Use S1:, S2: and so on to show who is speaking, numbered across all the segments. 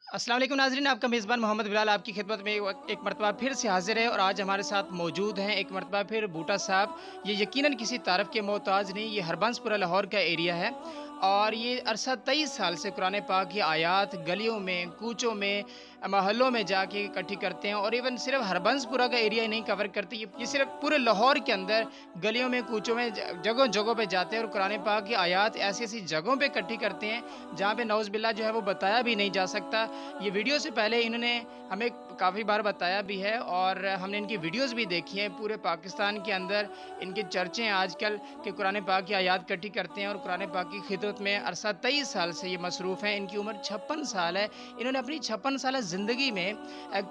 S1: अस्सलाम वालेकुम नाज़रीन, आपका मेज़बान मोहम्मद बिलाल आपकी खिदमत में एक मरतबा फिर से हाज़िर है और आज हमारे साथ मौजूद हैं एक मरतबा फिर बूटा साहब। ये यकीनन किसी तारीफ़ के मोहताज नहीं, ये हरबंसपुरा लाहौर का एरिया है और ये अरसा 23 साल से कुरान पाक की आयात गलियों में, कूचों में, मोहल्लों में जाके इकट्ठी करते हैं और इवन सिर्फ़ हरबंसपुरा का एरिया ही नहीं कवर करते, ये सिर्फ़ पूरे लाहौर के अंदर गलियों में, कूचों में जगहों-जगहों पे जाते हैं और कुरान पाक की आयात ऐसी-ऐसी जगहों पे इकट्ठी करते हैं, जहाँ पे नऊज़ बिल्लाह जो है वो बताया भी नहीं जा सकता। ये वीडियो से पहले इन्होंने हमें काफ़ी बार बताया भी है और हमने इनकी वीडियोस भी देखी हैं। पूरे पाकिस्तान के अंदर इनके चर्चे हैं आजकल कि कुरान पाक की आयात इकट्ठी करते हैं और कुरान पाक की खिदमत में अरसा 23 साल से ये मसरूफ़ हैं। इनकी उम्र 56 साल है। इन्होंने अपनी 56 साला ज़िंदगी में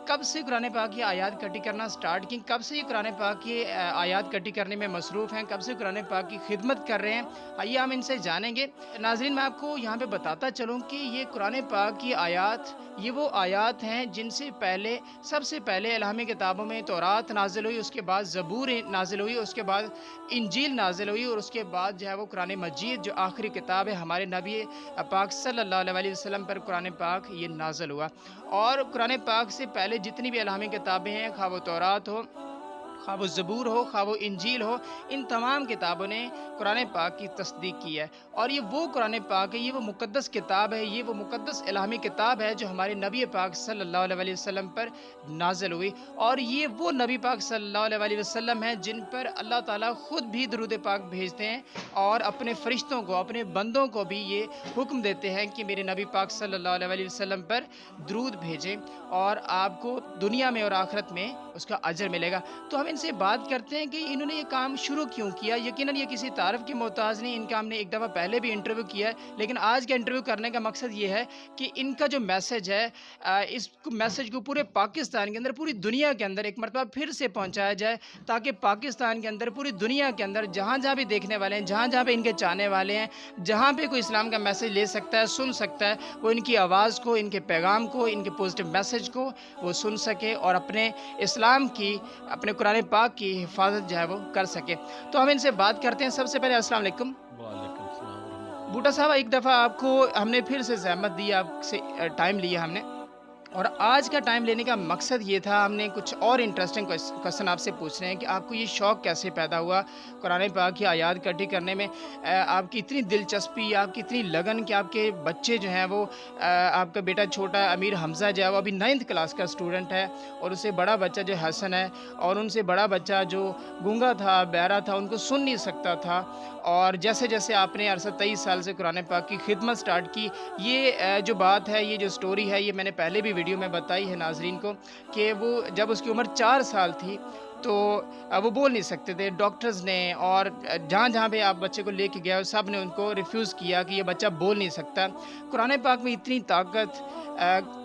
S1: कब से कुरान पाक की आयात इकट्ठी करना स्टार्ट की, कब से ये कुरान पाक की आयात इकट्ठी करने में मसरूफ़ हैं, कब से कुरान पाक की खिदमत कर रहे हैं, आइए हम इनसे जानेंगे। नाज़रीन, मैं आपको यहाँ पे बताता चलूँ कि ये कुरान पाक की आयात, ये वो आयात हैं जिनसे पहले सबसे पहले इल्हामी किताबों में तौरात नाज़िल हुई, उसके बाद ज़बूर नाज़िल हुई, उसके बाद इंजील नाज़िल हुई और उसके बाद जो है वो कुरान मजीद जो आखिरी किताब है हमारे नबी पाक सल्लल्लाहु अलैहि वसल्लम पर कुरान पाक ये नाज़िल हुआ। और कुरान पाक से पहले जितनी भी इल्हामी किताबें हैं, खा वो तौरात हो, खा वो ज़बूर हो, खा वो इंजील हो, इन तमाम किताबों ने कुरान पाक की तस्दीक की है। और ये वो कुरान पाक है, ये वो मुक़द्दस किताब है, ये वो मुक़द्दस इल्हामी किताब है जो हमारे नबी पाक सल्लल्लाहु अलैहि वसल्लम पर नाज़िल हुई। और ये वो नबी पाक सल्लल्लाहु अलैहि वसल्लम हैं जिन पर अल्लाह ताला ख़ुद भी दुरूद पाक भेजते हैं और अपने फ़रिश्तों को, अपने बंदों को भी ये हुक्म देते हैं कि मेरे नबी पाक सल्लल्लाहु अलैहि वसल्लम पर दुरूद भेजें और आपको दुनिया में और आखिरत में उसका अजर मिलेगा। तो हम इनसे बात करते हैं कि इन्होंने ये काम शुरू क्यों किया। यकीनन ये किसी तारीफ़ के मोहताज नहीं, इनका हमने एक दफ़ा पहले भी इंटरव्यू किया है, लेकिन आज का इंटरव्यू करने का मकसद ये है कि इनका जो मैसेज है इस मैसेज को पूरे पाकिस्तान के अंदर, पूरी दुनिया के अंदर एक मरतबा फिर से पहुँचाया जाए, ताकि पाकिस्तान के अंदर, पूरी दुनिया के अंदर जहाँ-जहाँ भी देखने वाले हैं, जहाँ-जहाँ पे इनके चाहने वाले हैं, जहाँ पे कोई इस्लाम का मैसेज ले सकता है, सुन सकता है, वो इनकी आवाज़ को, इनके पैगाम को, इनके पॉजिटिव मैसेज को वो सुन सके और अपने इस्लाम की, अपने कुरान पाक की हिफाज़त जो है वो कर सके। तो हम इनसे बात करते हैं। सबसे पहले अस्सलाम वालेकुम।
S2: वालेकुम सलाम
S1: बूटा
S2: रहमतुल्लाह।
S1: साहब, एक दफ़ा आपको हमने फिर से ज़हमत दी, आपसे टाइम लिया हमने और आज का टाइम लेने का मकसद ये था, हमने कुछ और इंटरेस्टिंग क्वेश्चन आपसे पूछ रहे हैं कि आपको ये शौक़ कैसे पैदा हुआ कुरान पाक की आयात इकट्ठी करने में। आपकी इतनी दिलचस्पी, आपकी इतनी लगन कि आपके बच्चे जो हैं वो आपका बेटा छोटा अमीर हमज़ा जो है वो अभी 9th क्लास का स्टूडेंट है और उससे बड़ा बच्चा जो हसन है और उनसे बड़ा बच्चा जो गूंगा था, बहरा था, उनको सुन नहीं सकता था। और जैसे-जैसे आपने अरसा 23 साल से कुरान पाक की खिदमत स्टार्ट की, ये जो बात है, ये जो स्टोरी है, ये मैंने पहले भी वीडियो में बताई है नाज़रीन को कि वो जब उसकी उम्र 4 साल थी, तो वो बोल नहीं सकते थे। डॉक्टर्स ने और जहाँ-जहाँ पे आप बच्चे को लेके गए हो, सब ने उनको रिफ्यूज़ किया कि ये बच्चा बोल नहीं सकता। कुरान पाक में इतनी ताकत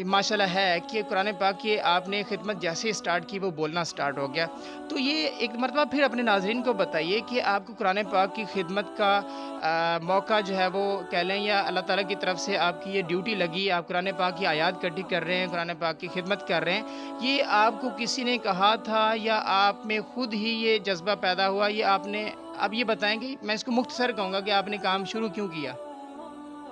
S1: माशाल्लाह है कि कुरान पाक की आपने खिदमत जैसे ही स्टार्ट की, वो बोलना स्टार्ट हो गया। तो ये एक मरतबा फिर अपने नाज़रीन को बताइए कि आपको कुरान पाक की खिदमत का मौका जो है वो कह लें या अल्लाह ताला की तरफ से आपकी ये ड्यूटी लगी, आप कुरान पाक की आयात इकट्ठी कर रहे हैं, कुरान पाक की खिदमत कर रहे हैं। ये आपको किसी ने कहा था या आप में खुद ही ये जज़्बा पैदा हुआ? ये आपने, आप ये बताएँ कि मैं इसको मुख्तसर कहूँगा कि आपने काम शुरू क्यों किया?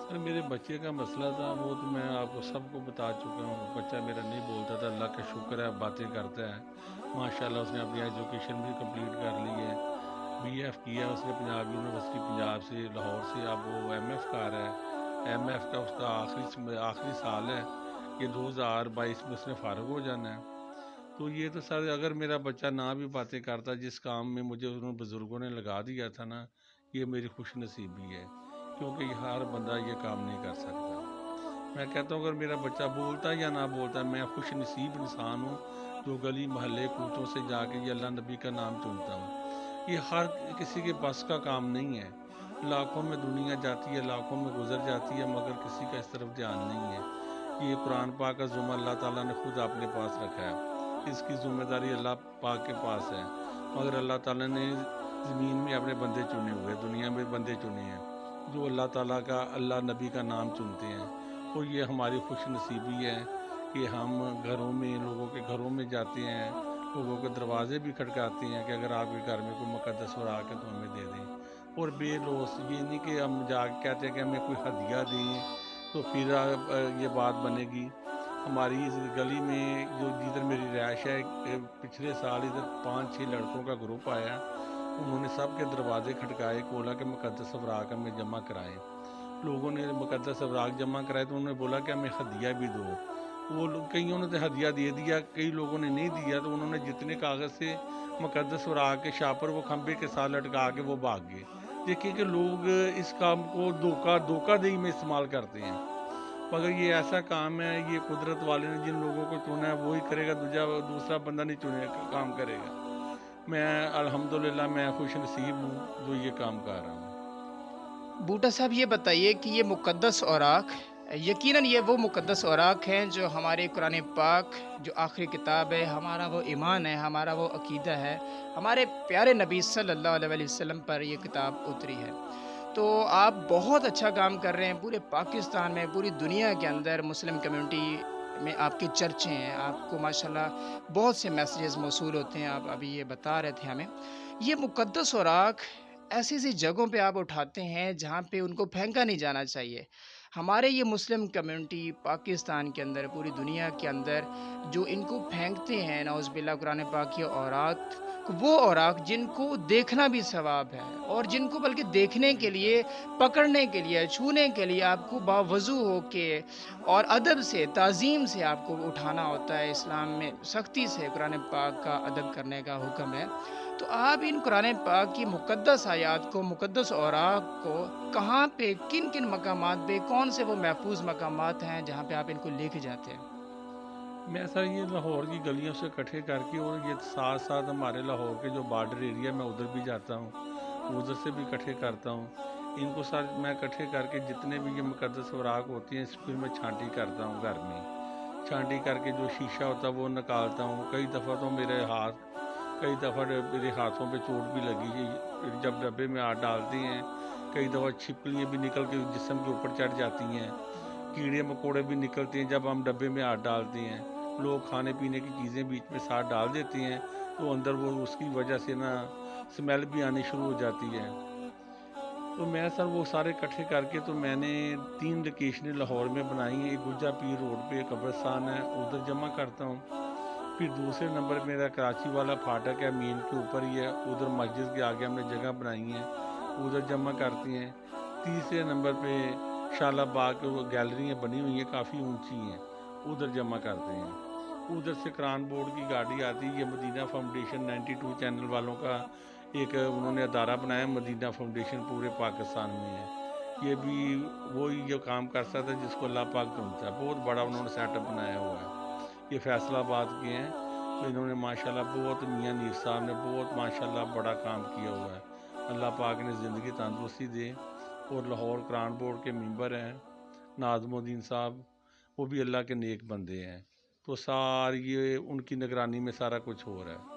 S2: सर मेरे बच्चे का मसला था, वो तो मैं आपको सबको बता चुका हूँ। बच्चा मेरा नहीं बोलता था, अल्लाह का शुक्र है अब बातें करता है। माशाल्लाह उसने अपनी एजुकेशन भी कंप्लीट कर ली है, बीएफ किया उसने पंजाब यूनिवर्सिटी पंजाब से, लाहौर से। अब वो एमएफ कर रहा है। एमएफ का उसका आखिरी साल है, ये 2022 में उसने फारग हो जाना है। तो ये तो सर अगर मेरा बच्चा ना भी बातें करता, जिस काम में मुझे उन बुज़ुर्गों ने लगा दिया था ना, ये मेरी खुश नसीबी है, क्योंकि हर बंदा ये काम नहीं कर सकता। मैं कहता हूँ अगर मेरा बच्चा बोलता या ना बोलता, मैं खुश नसीब इंसान हूँ जो गली मोहल्ले कूचों से जाके ये अल्लाह नबी का नाम चुनता हूँ। ये हर किसी के बस का काम नहीं है। लाखों में दुनिया जाती है, लाखों में गुजर जाती है, मगर किसी का इस तरफ ध्यान नहीं है। ये कुरान पाक का ज़ुम्मा अल्लाह ताला ने खुद अपने पास रखा है, इसकी ज़िम्मेदारी अल्लाह पाक के पास है। मगर अल्लाह ताला ने ज़मीन में अपने बंदे चुने हुए, दुनिया में बंदे चुने हैं जो अल्लाह ताला का, अल्लाह नबी का नाम चुनते हैं। और ये हमारी खुश नसीबी है कि हम घरों में, लोगों के घरों में जाते हैं, लोगों के दरवाजे भी खटकाते हैं कि अगर आपके घर में कोई मुकद्दस हो आके तो हमें दे दें। और बेलौस ये नहीं कि हम जा कहते हैं कि हमें कोई हदिया दें, تو پھر یہ بات بنے گی. ہماری اس گلی میں جو جدھر میری رہائش ہے پچھلے سال ادھر 5-6 لڑکوں کا گروپ آیا. انہوں نے سب کے دروازے کھٹکائے, بولا کہ مقدس اوراق ہمیں جمع کرائیں. لوگوں نے مقدس اوراق جمع کرائے تو انہوں نے بولا کہ ہمیں ہدیہ بھی دو. وہ لوگ کئیوں نے تو ہدیہ دے دیا, کئی لوگوں نے نہیں دیا. تو انہوں نے جتنے کاغذ سے مقدس اوراق کے شاپر وہ کھمبے کے ساتھ لٹکا کے وہ بھاگ گئے. دیکھیں کہ لوگ اس کام کو دھوکہ دہی میں استعمال کرتے ہیں. مگر یہ ایسا کام ہے, یہ قدرت والے نے جن لوگوں کو چنا ہے وہی کرے گا, دوسرا بندہ نہیں چنے کام کرے گا. میں الحمدللہ میں خوش نصیب ہوں جو یہ کام کر رہا ہوں.
S1: بوٹا صاحب یہ بتائیے کہ یہ مقدس اوراق یقیناً یہ وہ مقدس اوراق ہیں جو ہمارے قرآن پاک جو آخری کتاب ہے, ہمارا وہ ایمان ہے, ہمارا وہ عقیدہ ہے, ہمارے پیارے نبی صلی اللہ علیہ وسلم پر یہ کتاب اتری ہے. تو آپ بہت اچھا کام کر رہے ہیں پورے پاکستان میں, پوری دنیا کے اندر مسلم کمیونٹی میں آپ کے چرچے ہیں. آپ کو ماشاءاللہ بہت سے میسیجز موصول ہوتے ہیں, آپ ابھی یہ بتا رہے تھے ہمیں. یہ مقدس اوراق ایسی جگہوں پہ آپ اٹھاتے ہیں جہاں پہ ان کو پھینکا نہیں جانا چاہیے. ہمارے یہ مسلم کمیونٹی پاکستان کے اندر, پوری دنیا کے اندر جو ان کو پھینکتے ہیں نعوذ باللہ قرآن پاک کی اوراق, وہ اوراق جن کو دیکھنا بھی ثواب ہے اور جن کو بلکہ دیکھنے کے لیے, پکڑنے کے لیے, چھونے کے لیے آپ کو باوضو ہو کے اور ادب سے, تعظیم سے آپ کو اٹھانا ہوتا ہے. اسلام میں سختی سے قرآن پاک کا ادب کرنے کا حکم ہے. تو آپ ان قرآن پاک کی مقدس آیات کو, مقدس اوراق کو کہاں پہ, کن کن مقامات پہ, کون سے وہ محفوظ مقامات ہیں جہاں پہ آپ ان کو لے کے جاتے ہیں؟
S2: میں سر یہ لاہور کی گلیوں سے اکٹھے کر کے, اور یہ ساتھ ساتھ ہمارے لاہور کے جو بارڈر ایریا میں ادھر بھی جاتا ہوں, ادھر سے بھی اکٹھے کرتا ہوں. ان کو ساتھ میں اکٹھے کر کے جتنے بھی یہ مقدس اوراق ہوتی ہیں, پھر میں چھانٹی کرتا ہوں گھر میں. چھانٹی کر کے جو شیشہ ہوتا ہے وہ نکالتا ہوں. کئی دفعہ تو کئی دفعہ میرے ہاتھوں پہ چوٹ بھی لگی ہے جب ڈبے میں ہاتھ ڈالتے ہیں. کئی دفعہ چھپکلیاں بھی نکل کے جسم کے اوپر چڑھ جاتی ہیں. کیڑے مکوڑے بھی نکلتے ہیں جب ہم ڈبے میں ہاتھ ڈالتے ہیں. لوگ کھانے پینے کی چیزیں بیچ میں ساتھ ڈال دیتے ہیں تو اندر وہ اس کی وجہ سے نا سمیل بھی آنی شروع ہو جاتی ہے. تو میں سر وہ سارے اکٹھے کر کے تو میں نے 3 لوکیشنیں لاہور میں بنائی ہیں. ایک گجا پیر روڈ پہ قبرستان ہے, ادھر جمع کرتا ہوں. پھر دوسرے نمبر میرا کراچی والا پھاٹک ہے, مین کے اوپر ہی ہے, ادھر مسجد کے آگے ہم نے جگہ بنائی ہیں, ادھر جمع کرتے ہیں. تیسرے نمبر پہ شالہ باغ گیلریاں بنی ہوئی ہیں, کافی اونچی ہیں, ادھر جمع کرتے ہیں. ادھر سے کران بورڈ کی گاڑی آتی ہے. یہ مدینہ فاؤنڈیشن 92 چینل والوں کا ایک انہوں نے ادارہ بنایا, مدینہ فاؤنڈیشن پورے پاکستان میں ہے. یہ بھی وہی جو کام کر سکتا ہے جس کو اللہ پاک چنتا ہے. بہت بڑا انہوں نے سیٹ اپ بنایا ہوا ہے. یہ فیصلہ آباد کے ہیں, تو انہوں نے ماشاءاللہ بہت, میاں نیر صاحب نے بہت ماشاءاللہ بڑا کام کیا ہوا ہے. اللہ پاک نے زندگی تندرستی دے. اور لاہور کران بورڈ کے ممبر ہیں ناظم الدین صاحب, وہ بھی اللہ کے نیک بندے ہیں. تو ساری یہ ان کی نگرانی میں سارا کچھ ہو رہا ہے.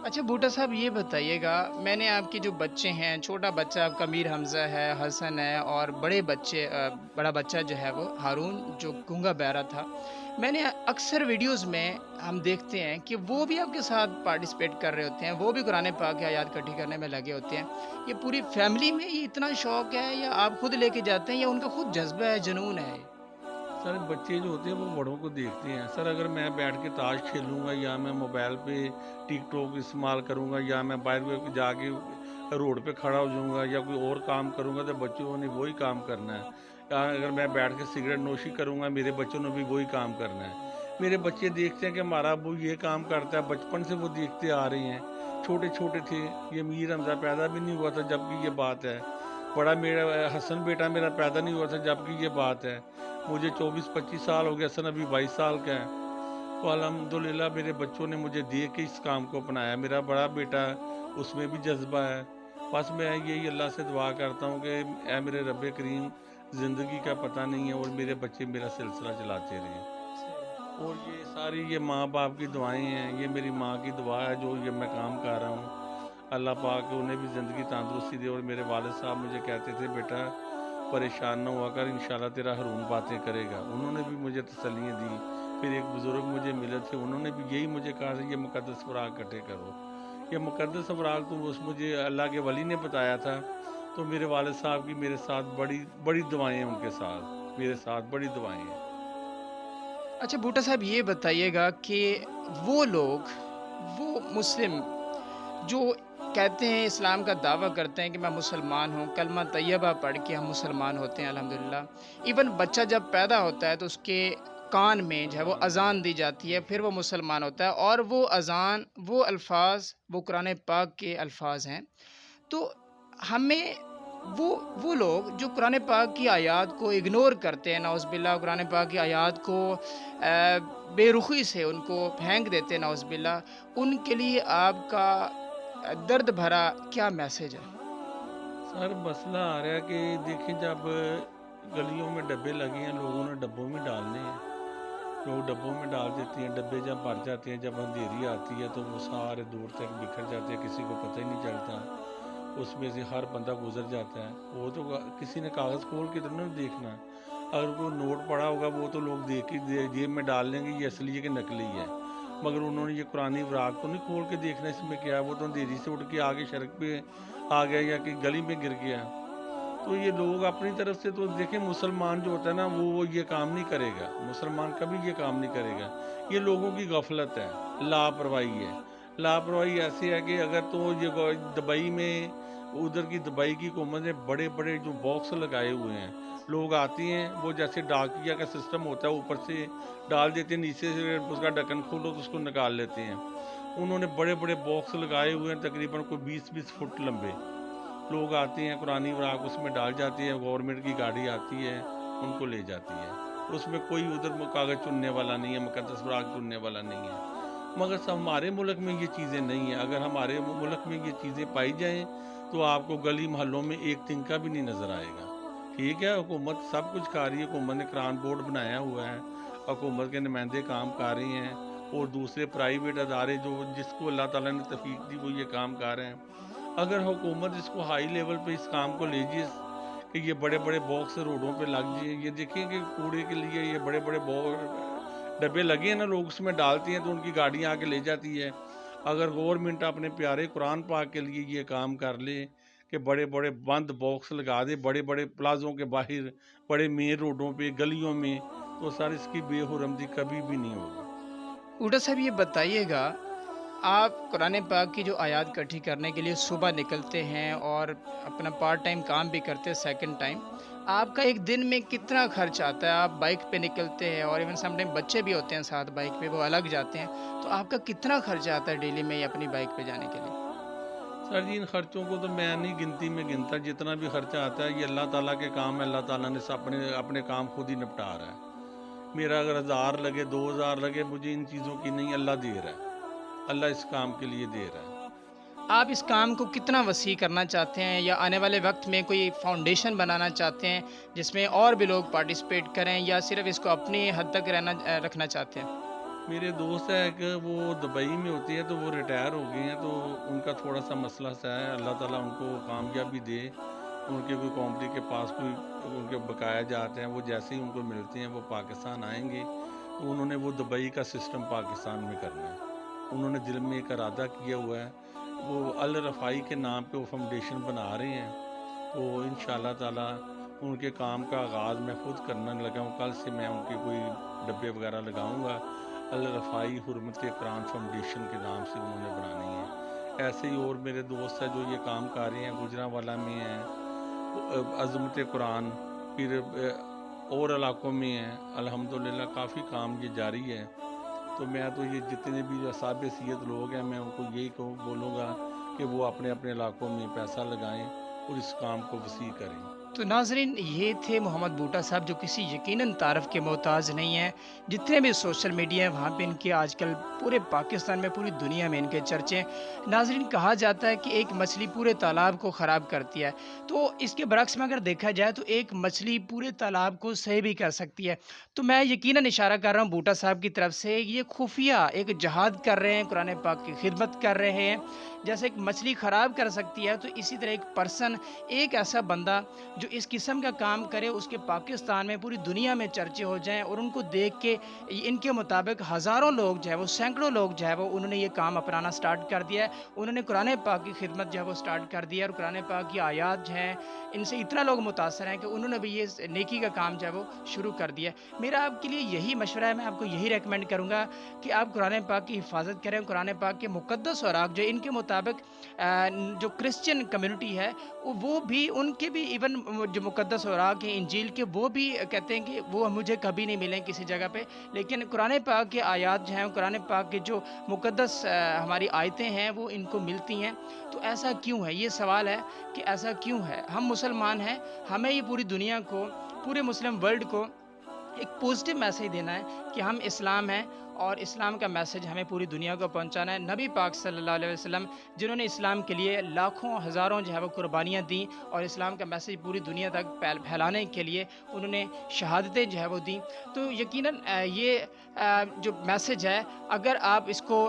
S1: اچھا بوٹا صاحب یہ بتائیے گا, میں نے آپ کے جو بچے ہیں, چھوٹا بچہ آپ کا میر حمزہ ہے, حسن ہے, اور بڑا بچہ جو ہے وہ ہارون جو گونگا بہرا تھا, میں نے اکثر ویڈیوز میں ہم دیکھتے ہیں کہ وہ بھی آپ کے ساتھ پارٹیسپیٹ کر رہے ہوتے ہیں, وہ بھی قرآن پاک کی آیات اکٹھی کرنے میں لگے ہوتے ہیں. یہ پوری فیملی میں یہ اتنا شوق ہے, یا آپ خود لے کے جاتے ہیں, یا ان کا خود جذبہ ہے, جنون ہے؟
S2: سر بچے جو ہوتے ہیں وہ بڑوں کو دیکھتے ہیں. سر اگر میں بیٹھ کے تاش کھیلوں گا, یا میں موبائل پہ ٹک ٹاک استعمال کروں گا, یا میں باہر جا کے روڈ پہ کھڑا ہو جاؤں گا, یا کوئی اور کام کروں گا, تو بچوں نے وہی کام کرنا ہے. یا اگر میں بیٹھ کے سگریٹ نوشی کروں گا, میرے بچوں نے بھی وہی کام کرنا ہے. میرے بچے دیکھتے ہیں کہ ہمارا ابو یہ کام کرتا ہے, بچپن سے وہ دیکھتے آ رہے ہیں. چھوٹے چھوٹے تھے, یہ میر حمزہ پیدا بھی نہیں ہوا تھا جب کہ یہ بات ہے. بڑا میرا حسن بیٹا میرا پیدا نہیں ہوا تھا جب کہ یہ بات ہے. مجھے 24-25 سال ہو گیا, حسن ابھی 22 سال کا ہے. تو الحمدللہ میرے بچوں نے مجھے دیکھ کے اس کام کو اپنایا. میرا بڑا بیٹا اس میں بھی جذبہ ہے. بس میں یہی اللہ سے دعا کرتا ہوں کہ اے میرے رب کریم, زندگی کا پتہ نہیں ہے, اور میرے بچے میرا سلسلہ چلاتے رہیں. اور یہ ساری یہ ماں باپ کی دعائیں ہیں, یہ میری ماں کی دعا ہے جو یہ میں کام کر رہا ہوں. اللہ پاک انہیں بھی زندگی تندرستی دے. اور میرے والد صاحب مجھے کہتے تھے, بیٹا پریشان نہ ہوا کر, انشاءاللہ تیرا ہارون باتیں کرے گا. انہوں نے بھی مجھے تسلیاں دی. پھر ایک بزرگ مجھے ملے تھے, انہوں نے بھی یہی مجھے کہا تھا, یہ مقدس اوراق اکٹھے کرو. یہ مقدس اوراق تو مجھے اللہ کے ولی نے بتایا تھا. تو میرے والد صاحب کی میرے ساتھ بڑی بڑی دعائیں ہیں ان کے ساتھ. मेरे साथ बड़ी दुआएं हैं।
S1: अच्छा बूटा साहब ये बताइएगा कि वो लोग, वो मुस्लिम जो कहते हैं, इस्लाम का दावा करते हैं कि मैं मुसलमान हूँ, कलमा तैयबा पढ़ के हम मुसलमान होते हैं अल्हम्दुलिल्लाह। इवन बच्चा जब पैदा होता है तो उसके कान में जो है वो अज़ान दी जाती है, फिर वो मुसलमान होता है, और वो अज़ान, वो अल्फाज, वो कुरान पाक के अल्फाज हैं। तो हमें वो लोग जो कुरान पाक की आयत को इग्नोर करते हैं, नाउज़ुबिल्लाह, कुरान पाक की आयत को बेरुखी से उनको फेंक देते हैं, नाउज़ुबिल्लाह, उनके लिए आपका दर्द भरा क्या मैसेज है?
S2: सर मसला आ रहा है कि देखिए, जब गलियों में डब्बे लगे हैं, लोगों ने डब्बों में डालने हैं, लोग डब्बों में डाल देते हैं। डब्बे जब भर जाते हैं, जब अंधेरी आती है तो वो सारे दूर तक बिखर जाते हैं, किसी को पता ही नहीं चलता, उसमें से हर बंदा गुजर जाता है। वो तो किसी ने कागज़ खोल के तो नहीं देखना, अगर कोई नोट पड़ा होगा वो तो लोग देख के जेब में डाल लेंगे ये असली है कि नकली है, मगर उन्होंने ये कुरानी वराक तो नहीं खोल के देखना इसमें क्या है। वो तो अंधेरी से उठ के आगे सड़क पे आ गया या कि गली में गिर गया। तो ये लोग अपनी तरफ से तो देखें, मुसलमान जो होता है ना वो ये काम नहीं करेगा, मुसलमान कभी ये काम नहीं करेगा। ये लोगों की गफलत है, लापरवाही है। लापरवाही ऐसी है कि अगर तो ये दुबई में, उधर की दुबई की हुकूमत ने बड़े बड़े जो बॉक्स लगाए हुए हैं, लोग आते हैं, वो जैसे डाकिया का सिस्टम होता है, ऊपर से डाल देते हैं, नीचे से उसका ढक्कन खोलो तो उसको निकाल लेते हैं। उन्होंने बड़े बड़े बॉक्स लगाए हुए हैं, तकरीबन कोई 20-20 फुट लंबे। लोग आते हैं, कुरानी वराक उसमें डाल जाती है, गवर्नमेंट की गाड़ी आती है, उनको ले जाती है। उसमें कोई उधर कागज़ चुनने वाला नहीं है, मुकद्दस वराक चुनने वाला नहीं है। मगर सब हमारे मुल्क में ये चीज़ें नहीं हैं। अगर हमारे मुल्क में ये चीज़ें पाई जाएं तो आपको गली मोहल्लों में एक तिनका भी नहीं नज़र आएगा। ठीक है, हुकूमत सब कुछ कर रही है, हुकूमत ने कुरान बोर्ड बनाया हुआ है, हुकूमत के नुमाइंदे काम कर रहे हैं, और दूसरे प्राइवेट अदारे जो जिसको अल्लाह ताला ने तौफीक दी वो ये काम कर रहे हैं। अगर हुकूमत इसको हाई लेवल पे इस काम को ले जाए कि ये बड़े बड़े बॉक्स रोडों पे लग जाए, ये देखें कि कूड़े के लिए ये बड़े बड़े डब्बे लगे हैं ना, लोग उसमें डालते हैं तो उनकी गाड़ियाँ आके ले जाती है। अगर गवर्नमेंट अपने प्यारे कुरान पाक के लिए ये काम कर ले कि बड़े बड़े बंद बॉक्स लगा दे बड़े बड़े प्लाजों के बाहर, बड़े मेन रोडों पे, गलियों में, तो सर इसकी बेहुरमती कभी भी नहीं होगी।
S1: बूटा साहब ये बताइएगा, आप कुरान पाक की जो आयत इकट्ठी करने के लिए सुबह निकलते हैं और अपना पार्ट टाइम काम भी करते हैं सेकंड टाइम, आपका एक दिन में कितना खर्च आता है? आप बाइक पे निकलते हैं और इवन सम टाइम बच्चे भी होते हैं साथ बाइक पे, वो अलग जाते हैं, तो आपका कितना खर्चा आता है डेली में ये अपनी बाइक पे जाने के लिए?
S2: सर जी, इन खर्चों को तो मैं नहीं गिनती में गिनता, जितना भी खर्चा आता है ये अल्लाह ताला के काम है, अल्लाह ताला ने अपने अपने काम खुद ही निपटा रहा है। मेरा अगर 1000 लगे 2000 लगे, मुझे इन चीज़ों की नहीं, अल्लाह दे रहा है, अल्लाह इस काम के लिए दे रहा है।
S1: आप इस काम को कितना वसी करना चाहते हैं, या आने वाले वक्त में कोई फाउंडेशन बनाना चाहते हैं जिसमें और भी लोग पार्टिसिपेट करें, या सिर्फ इसको अपनी हद तक रखना चाहते हैं?
S2: मेरे दोस्त है कि वो दुबई में होती है, तो वो रिटायर हो गए हैं, तो उनका थोड़ा सा मसला सा है, अल्लाह ताला उनको कामयाबी दे। उनके कोई कंपनी के पास कोई उनके बकाया जाते हैं, वो जैसे ही उनको मिलते हैं वो पाकिस्तान आएंगे, तो उन्होंने वो दुबई का सिस्टम पाकिस्तान में करना है। उन्होंने दिल में एक इरादा किया हुआ है, वो अल रफ़ाई के नाम पे वो फाउंडेशन बना रहे हैं। तो इंशाल्लाह ताला उनके काम का आगाज़ मैं खुद करने लगा हूँ। कल से मैं उनके कोई डब्बे वगैरह लगाऊंगा। अल रफ़ाई हुर्मत कुरान फाउंडेशन के नाम से उन्होंने बनानी है। ऐसे ही और मेरे दोस्त हैं जो ये काम कर रहे हैं, गुजरांवाला में हैं, अज़मत कुरान, फिर और इलाकों में हैं। अल्हम्दुलिल्लाह काफ़ी काम ये जारी है। तो मैं तो ये जितने भी असाब सीयत लोग हैं, मैं उनको यही बोलूँगा कि वो अपने अपने इलाकों में पैसा लगाएं और इस काम को वसी करें।
S1: तो नाजरीन, ये थे मोहम्मद बूटा साहब, जो किसी यकीनन तारफ़ के मोहताज नहीं हैं। जितने भी सोशल मीडिया है वहाँ पे इनके आजकल पूरे पाकिस्तान में, पूरी दुनिया में इनके चर्चे हैं। नाजरीन, कहा जाता है कि एक मछली पूरे तालाब को ख़राब करती है, तो इसके बरक्स में अगर देखा जाए तो एक मछली पूरे तालाब को सही भी कर सकती है। तो मैं यकीनन इशारा कर रहा हूँ बूटा साहब की तरफ से, ये खुफिया एक जहाद कर रहे हैं, कुरान पाक की खिदमत कर रहे हैं। जैसे एक मछली ख़राब कर सकती है, तो इसी तरह एक पर्सन, एक ऐसा बंदा जो जो इस किस्म का काम करे उसके पाकिस्तान में पूरी दुनिया में चर्चे हो जाएं, और उनको देख के इनके मुताबिक हज़ारों लोग जो है वो, सैकड़ों लोग जो है वो, उन्होंने ये काम अपनाना स्टार्ट कर दिया है। उन्होंने कुरान पाक की खिदमत जो है वो स्टार्ट कर दी है, और कुरान पाक की आयात जो हैं इनसे इतना लोग मुतासर हैं कि उन्होंने भी ये नेकी का काम जो है वो शुरू कर दिया है। मेरा आपके लिए यही मशवरा है, मैं आपको यही रेकमेंड करूँगा कि आप कुरान पाक की हिफाजत करें। कुरान पाक के मुक़द्दस औराक जो इनके मुताबिक जो क्रिश्चियन कम्युनिटी है वो भी, उनके भी इवन जो मुक़द्दस औराक हैं इंजील के, वो भी कहते हैं कि वो मुझे कभी नहीं मिले किसी जगह पे, लेकिन कुरान पाक के आयात जो हैं, कुरान पाक के जो मुक़द्दस हमारी आयतें हैं वो इनको मिलती हैं। तो ऐसा क्यों है, ये सवाल है कि ऐसा क्यों है। हम मुसलमान हैं, हमें ये पूरी दुनिया को, पूरे मुस्लिम वर्ल्ड को एक पॉजिटिव मैसेज देना है कि हम इस्लाम हैं, और इस्लाम का मैसेज हमें पूरी दुनिया को पहुंचाना है। नबी पाक सल्लल्लाहु अलैहि वसल्लम जिन्होंने इस्लाम के लिए लाखों हज़ारों जो है वो कुर्बानियाँ दी, और इस्लाम का मैसेज पूरी दुनिया तक फैलाने के लिए उन्होंने शहादतें जो है वो दी। तो यकीनन ये जो मैसेज है, अगर आप इसको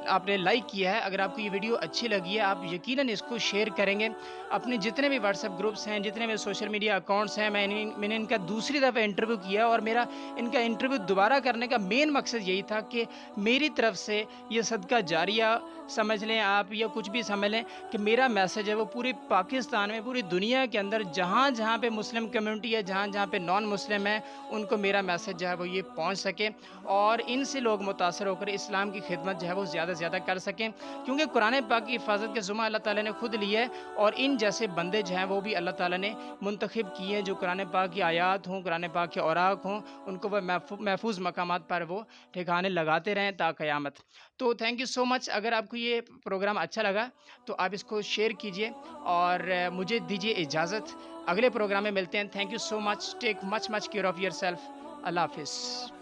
S1: आपने लाइक किया है, अगर आपको ये वीडियो अच्छी लगी है, आप यकीनन इसको शेयर करेंगे अपने जितने भी व्हाट्सएप ग्रुप्स हैं, जितने भी सोशल मीडिया अकाउंट्स हैं। मैंने इनका दूसरी दफ़ा इंटरव्यू किया, और मेरा इनका इंटरव्यू दोबारा करने का मेन मकसद यही था कि मेरी तरफ से ये सदका जारिया समझ लें आप, या कुछ भी समझ लें, कि मेरा मैसेज है वो पूरे पाकिस्तान में, पूरी दुनिया के अंदर जहाँ जहाँ पे मुस्लिम कम्युनिटी है, जहाँ जहाँ पे नॉन मुस्लिम है, उनको मेरा मैसेज जो है वो ये पहुँच सके, और इनसे लोग मुतासर होकर इस्लाम की खिदमत जो है वो ज़्यादा से ज़्यादा कर सकें। क्योंकि कुरान पाक की हिफाजत के ज़िम्मा अल्लाह ताला ने खुद लिया है, और इन जैसे बंदे जो हैं वो भी अल्लाह ताला ने मुंतखब किए हैं, जो कुरान पाक की आयात हों, कुरान पाक के औराक हों, उनको वह महफूज मकामात पर वो ठिकाने लगाते रहें ता क़यामत। तो थैंक यू सो मच। अगर आपको ये प्रोग्राम अच्छा लगा तो आप इसको शेयर कीजिए, और मुझे दीजिए इजाज़त। अगले प्रोग्राम में मिलते हैं। Thank you so much. Take much care of your yourself हाफिज़।